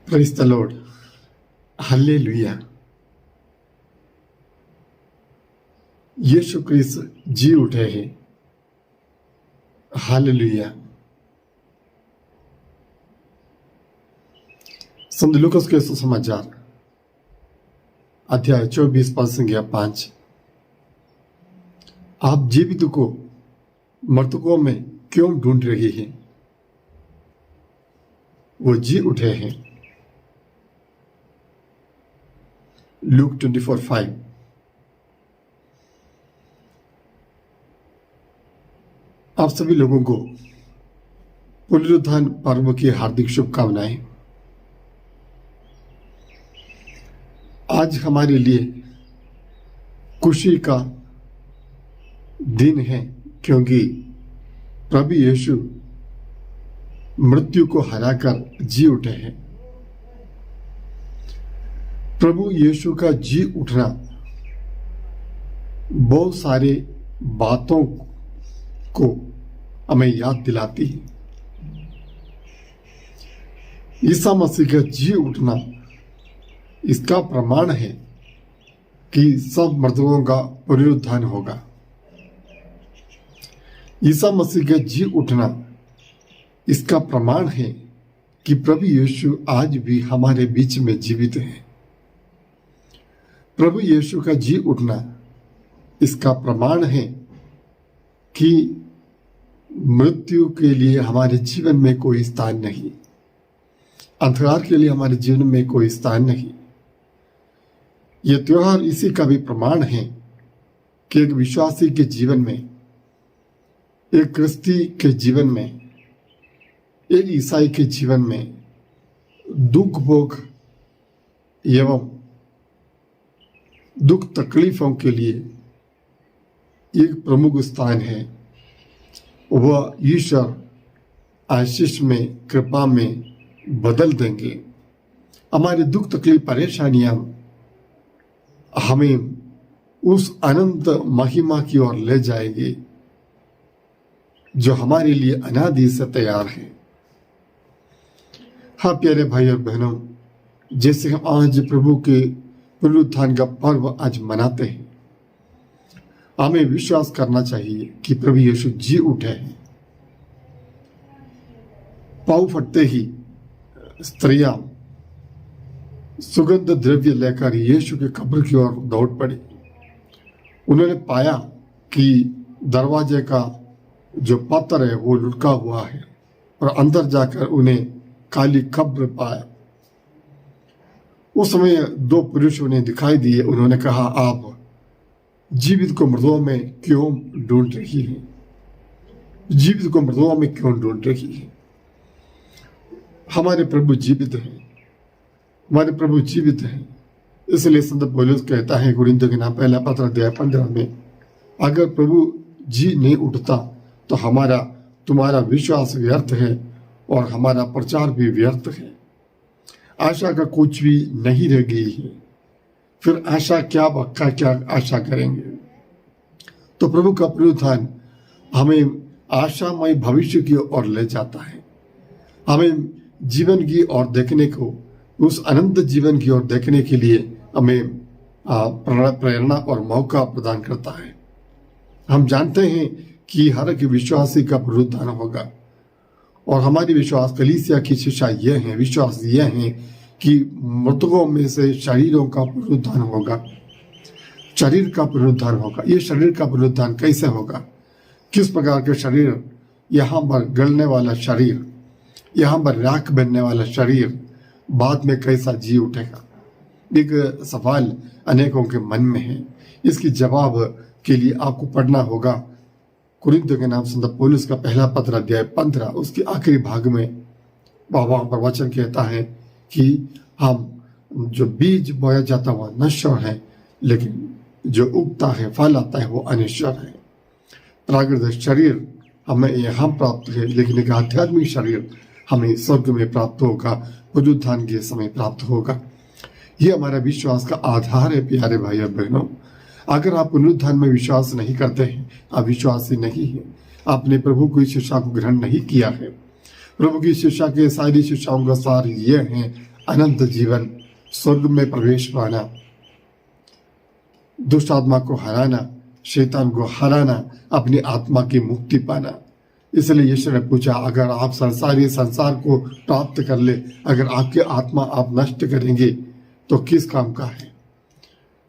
Praise the lord, hallelujah. यीशु क्रिस्त जी उठे हैं, हालेलुया। संत लूकास के सुसमाचार अध्याय 24 पद संख्या 5। आप जीवित को मृतकों में क्यों ढूंढ रही हैं? वो जी उठे हैं। लूक 24:5। आप सभी लोगों को पुनरुत्थान पर्व की हार्दिक शुभकामनाएं। आज हमारे लिए खुशी का दिन है क्योंकि प्रभु यीशु मृत्यु को हराकर जी उठे हैं। प्रभु यीशु का जी उठना बहुत सारे बातों को हमें याद दिलाती है। ईसा मसीह का जी उठना इसका प्रमाण है कि सब मृतकों का पुनरुत्थान होगा। ईसा मसीह का जी उठना इसका प्रमाण है कि प्रभु यीशु आज भी हमारे बीच में जीवित है। प्रभु यीशु का जी उठना इसका प्रमाण है कि मृत्यु के लिए हमारे जीवन में कोई स्थान नहीं, अंधकार के लिए हमारे जीवन में कोई स्थान नहीं। यह त्योहार इसी का भी प्रमाण है कि एक विश्वासी के जीवन में, एक क्रिस्ती के जीवन में, एक ईसाई के जीवन में दुख भोग एवं दुख तकलीफों के लिए एक प्रमुख स्थान है। वह ईश्वर आशीष में, कृपा में बदल देंगे। हमारे दुख तकलीफ परेशानियां हमें उस अनंत महिमा की ओर ले जाएगी जो हमारे लिए अनादि से तैयार है। हाँ प्यारे भाई और बहनों, जैसे हम आज प्रभु के पुनरुत्थान का पर्व आज मनाते हैं, हमें विश्वास करना चाहिए कि प्रभु यीशु जी उठे हैं। पाँव फटते ही स्त्रियां सुगंध द्रव्य लेकर यीशु के कब्र की ओर दौड़ पड़ी। उन्होंने पाया कि दरवाजे का जो पत्थर है वो लुढ़का हुआ है और अंदर जाकर उन्हें काली कब्र पाया। उस समय दो पुरुष उन्हें दिखाई दिए। उन्होंने कहा, आप जीवित को मृतों में क्यों ढूंढ रही हैं? जीवित को मृतों में क्यों ढूंढ रही है? हमारे प्रभु जीवित हैं, हमारे प्रभु जीवित हैं। इसलिए संत पौलुस कहता है कुरिन्थियों के नाम पहला पत्र अध्याय 15 में, अगर प्रभु जी नहीं उठता तो हमारा तुम्हारा विश्वास व्यर्थ है और हमारा प्रचार भी व्यर्थ है। आशा का कुछ भी नहीं रह गई है। फिर आशा क्या बक्का क्या आशा करेंगे? तो प्रभु का पुनरुत्थान हमें आशामय भविष्य की ओर ले जाता है। हमें जीवन की ओर देखने को, उस अनंत जीवन की ओर देखने के लिए हमें प्रेरणा और मौका प्रदान करता है। हम जानते हैं कि हर एक विश्वासी का पुनरुत्थान होगा और हमारी विश्वास कलीसिया की शिक्षा यह है, विश्वास यह है कि मृतकों में से शरीरों का पुनरुत्थान होगा, शरीर का पुनरुत्थान होगा। ये शरीर का पुनरुत्थान कैसे होगा? किस प्रकार के शरीर? यहाँ पर गलने वाला शरीर, यहाँ पर राख बनने वाला शरीर बाद में कैसा जी उठेगा? एक सवाल अनेकों के मन में है। इसकी जवाब के लिए आपको पढ़ना होगा कुरिन्थियों के नाम संत पौलुस का पहला पत्र अध्याय 15, उसके आखिरी भाग में वहां पर वचन कहता है कि हम जो बीज बोया जाता हुआ नश्वर है, लेकिन जो उगता है, फल आता है, वो अनश्वर है। प्राकृतिक शरीर हमें यहाँ प्राप्त है, लेकिन एक आध्यात्मिक शरीर हमें स्वर्ग में प्राप्त होगा, पुनरुत्थान के समय प्राप्त होगा। ये हमारा विश्वास का आधार है प्यारे भाई और बहनों। अगर आप पुनरुत्थान में विश्वास नहीं करते हैं, आप विश्वासी नहीं है, आपने प्रभु की शिक्षा को ग्रहण नहीं किया है। प्रभु की शिक्षा के सारी शिक्षाओं का सार यह है, अनंत जीवन, स्वर्ग में प्रवेश पाना, दुष्ट आत्मा को हराना, शैतान को हराना, अपनी आत्मा की मुक्ति पाना। इसलिए यीशु ने पूछा, अगर आप संसार को प्राप्त कर ले, अगर आपकी आत्मा आप नष्ट करेंगे तो किस काम का है?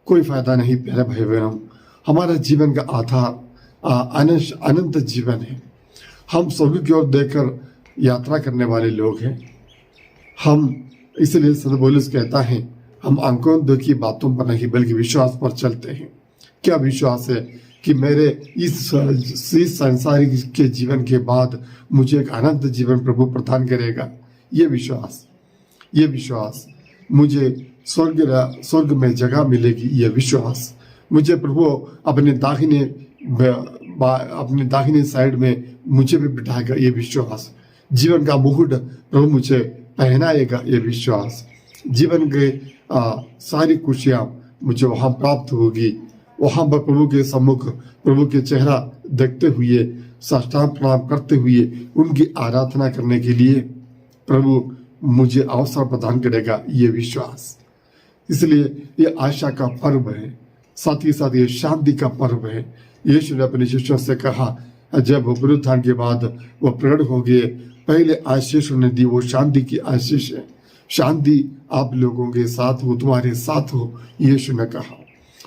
कोई फायदा नहीं। प्यारे भाई बहनों, हमारा जीवन का आधार अनंत जीवन है। हम स्वर्ग की ओर देखकर यात्रा करने वाले लोग हैं। हम इसलिए संत पौलुस कहता है, हम आंखों देखी बातों पर नहीं बल्कि विश्वास पर चलते हैं। क्या विश्वास है कि मेरे इस संसारिक के जीवन के बाद मुझे एक अनंत जीवन प्रभु प्रदान करेगा। ये विश्वास मुझे स्वर्ग में जगह मिलेगी। ये विश्वास मुझे प्रभु अपने दाहिने साइड में मुझे भी बिठाएगा। ये विश्वास जीवन का मुकुट प्रभु मुझे पहनाएगा। ये विश्वास जीवन के सारी खुशियां मुझे वहां प्राप्त होगी। वहां पर प्रभु के सम्मुख प्रभु के चेहरा देखते हुए, साष्टांग प्रणाम करते हुए उनकी आराधना करने के लिए प्रभु मुझे अवसर प्रदान करेगा। ये विश्वास, इसलिए ये आशा का पर्व है, साथ ही साथ ये शांति का पर्व है। यीशु ने अपने शिष्यों से कहा, जब वो पुनरुत्थान के बाद वो प्रकट हो गए, पहले आशीष उन्हें दी, वो शांति की आशीष है। शांति आप लोगों के साथ हो, तुम्हारे साथ हो, यीशु ने कहा।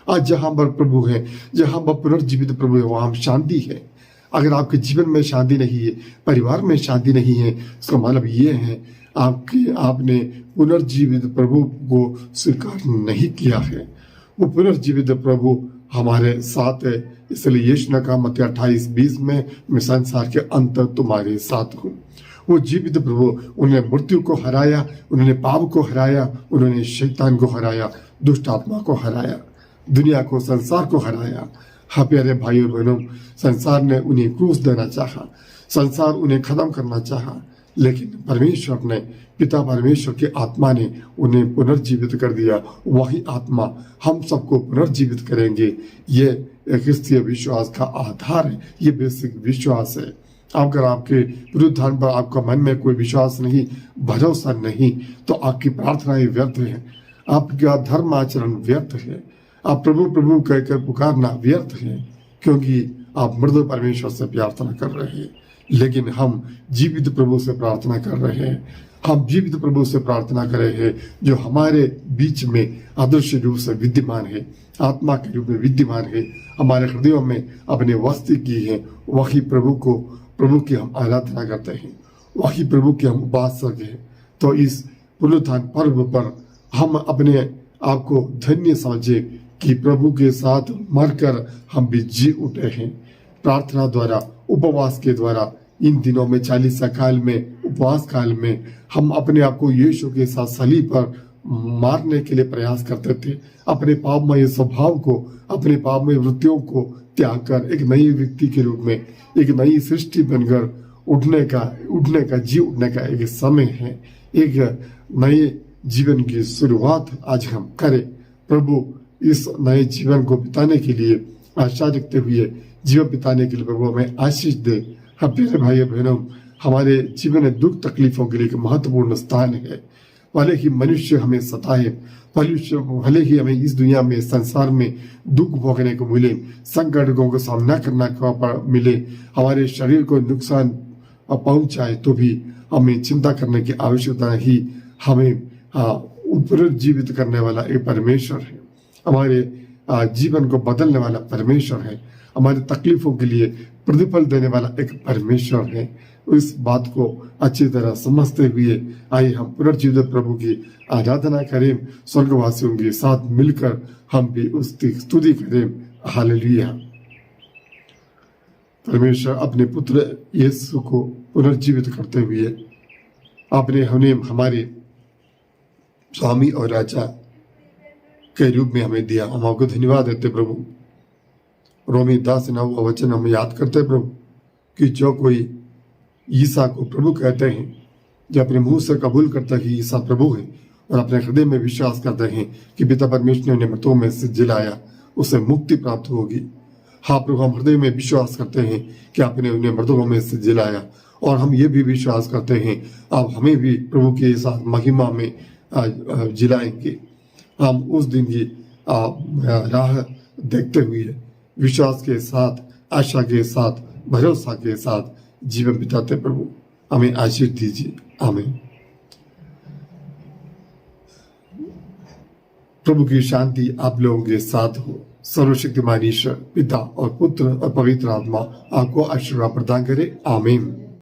आज जहां पर प्रभु है, जहां पर पुनर्जीवित प्रभु है, वहां शांति है। अगर आपके जीवन में शांति नहीं है, परिवार में शांति नहीं है, इसका मतलब ये है आपने पुनर्जीवित प्रभु को स्वीकार नहीं किया है। वो पुनर्जीवित प्रभु हमारे साथ है। इसलिए यीशु ने कहा मत्ती 28:20 में, मैं संसार के अंत तुम्हारे साथ हूँ। वो जीवित प्रभु, उन्होंने मृत्यु को हराया, उन्होंने पाप को हराया, उन्होंने शैतान को हराया, दुष्ट आत्मा को हराया, दुनिया को, संसार को हराया। हाँ प्यारे भाइयों बहनों, संसार ने उन्हें क्रूस देना चाहा, संसार उन्हें खत्म करना चाहा, लेकिन परमेश्वर ने, पिता परमेश्वर की आत्मा ने उन्हें पुनर्जीवित कर दिया। वही आत्मा हम सबको पुनर्जीवित करेंगे। ये क्रिस्तीय विश्वास का आधार है। ये बेसिक विश्वास है। अगर आपके पुनरुत्थान पर आपका मन में कोई विश्वास नहीं, भरोसा नहीं, तो आपकी प्रार्थनाएं व्यर्थ है, आपका धर्म आचरण व्यर्थ है, आप प्रभु प्रभु कहकर पुकारना व्यर्थ है, क्योंकि आप मृदु परमेश्वर से प्रार्थना कर रहे हैं। लेकिन हम जीवित प्रभु से प्रार्थना कर रहे हैं। हम जीवित प्रभु से प्रार्थना कर रहे हैं, जो हमारे बीच में अदृश्य रूप से विद्यमान है, आत्मा के रूप में विद्यमान है, हमारे हृदयों में अपने वस्ती की है। वही प्रभु की हम आराधना करते हैं, वही प्रभु के हम उपासक हैं। तो इस पुनरुत्थान पर्व पर हम अपने आप को धन्य समझे कि प्रभु के साथ मरकर हम भी जी उठे हैं। प्रार्थना द्वारा, उपवास के द्वारा, इन दिनों में 40 काल में, उपवास काल में हम अपने आप को यीशु के साथ सलीब पर मारने के लिए प्रयास करते थे। अपने पापमय स्वभाव को, अपने पापमय वृत्तियों को त्याग कर एक नई व्यक्ति के रूप में, एक नई सृष्टि बनकर उठने का एक समय है। एक नए जीवन की शुरुआत आज हम करें। प्रभु इस नए जीवन को बिताने के लिए आशा रखते हुए, जीवन बिताने के लिए प्रभु हमें आशीष दे। हम प्यारे भाई बहनों, हमारे जीवन में दुख तकलीफों के लिए एक महत्वपूर्ण स्थान है। भले ही मनुष्य हमें सताए, भले ही हमें इस दुनिया में, संसार में दुख भोगने को मिले, संकटों का सामना करना मिले, हमारे शरीर को नुकसान पहुंचाए, तो भी हमें चिंता करने की आवश्यकता नहीं। हमें पुनर्जीवित करने वाला एक परमेश्वर है, हमारे जीवन को बदलने वाला परमेश्वर है, हमारे तकलीफों के लिए प्रतिफल देने वाला एक परमेश्वर है। इस बात को अच्छी तरह समझते हुए आइए हम पुनर्जीवित प्रभु की आराधना करें। स्वर्गवासियों के साथ मिलकर हम भी उसकी स्तुति करें। हालेलुया। परमेश्वर अपने पुत्र यीशु को पुनर्जीवित करते हुए आपने हमारे स्वामी और राजा के रूप में हमें दिया। हम आपको धन्यवाद देते प्रभु। रोमी 10:9 वचन हम याद करते प्रभु कि जो कोई ईसा को प्रभु कहते हैं, जो अपने मुंह से कबूल करता है कि ईसा प्रभु है, और अपने हृदय में विश्वास करते हैं कि पिता परमेश्वर ने उन्हें मृतकों में से जिलाया, उसे मुक्ति प्राप्त होगी। हाँ प्रभु, हम हृदय में विश्वास करते हैं कि आपने उन्हें मृतकों में से जिलाया, और हम ये भी विश्वास करते हैं आप हमें भी प्रभु के साथ महिमा में जिलाएंगे। हम उस दिन की राह देखते हुए विश्वास के साथ, आशा के साथ, भरोसा के साथ जीवन बिताते। प्रभु हमें आशीष दीजिए। आमीन। प्रभु की शांति आप लोगों के साथ हो। सर्वशक्तिमान ईश्वर पिता और पुत्र और पवित्र आत्मा आपको आशीर्वाद प्रदान करे। आमीन।